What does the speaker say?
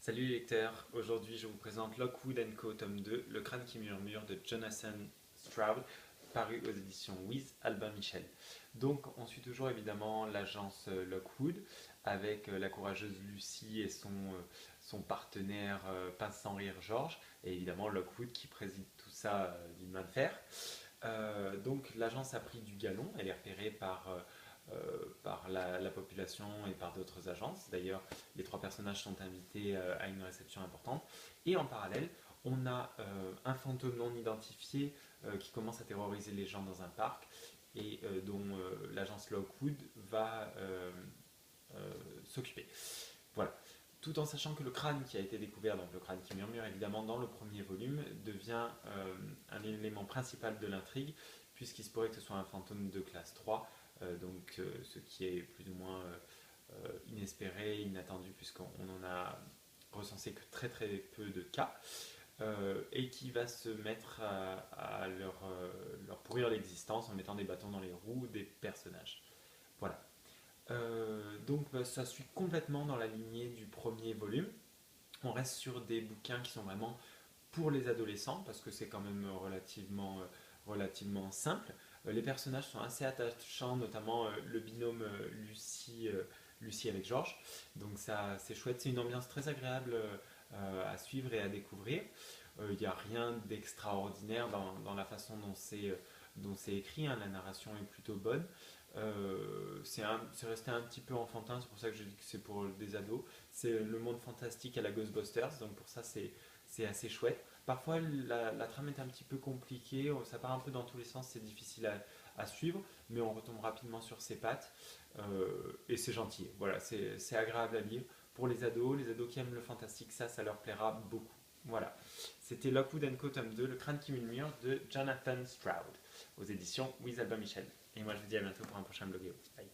Salut les lecteurs, aujourd'hui je vous présente Lockwood Co. tome 2, Le crâne qui murmure de Jonathan Stroud, paru aux éditions Wiz Albin Michel. Donc on suit toujours évidemment l'agence Lockwood avec la courageuse Lucy et son partenaire pince sans rire George, et évidemment Lockwood qui préside tout ça d'une main de fer. Donc l'agence a pris du galon, elle est repérée par la population et par d'autres agences. D'ailleurs, les trois personnages sont invités à une réception importante. Et en parallèle, on a un fantôme non identifié qui commence à terroriser les gens dans un parc et dont l'agence Lockwood va s'occuper. Voilà. Tout en sachant que le crâne qui a été découvert, donc le crâne qui murmure évidemment dans le premier volume, devient un élément principal de l'intrigue, puisqu'il se pourrait que ce soit un fantôme de classe 3, ce qui est plus ou moins inespéré, inattendu, puisqu'on en a recensé que très très peu de cas, et qui va se mettre à leur pourrir l'existence en mettant des bâtons dans les roues des personnages. Voilà. Ça suit complètement dans la lignée du premier volume. On reste sur des bouquins qui sont vraiment pour les adolescents, parce que c'est quand même relativement simple. Les personnages sont assez attachants, notamment le binôme Lucie avec Georges. Donc ça, c'est chouette, c'est une ambiance très agréable à suivre et à découvrir. Il n'y a rien d'extraordinaire dans la façon dont c'est écrit, hein. La narration est plutôt bonne. C'est resté un petit peu enfantin, c'est pour ça que je dis que c'est pour des ados. C'est le monde fantastique à la Ghostbusters, donc pour ça c'est assez chouette. Parfois la trame est un petit peu compliquée, ça part un peu dans tous les sens, c'est difficile à suivre, mais on retombe rapidement sur ses pattes et c'est gentil. Voilà, c'est agréable à lire. Pour les ados qui aiment le fantastique, ça leur plaira beaucoup. Voilà, c'était Lockwood Co. tome 2, Le crâne qui murmure de Jonathan Stroud, aux éditions Wiz Albin Michel. Et moi je vous dis à bientôt pour un prochain blogueo. Bye.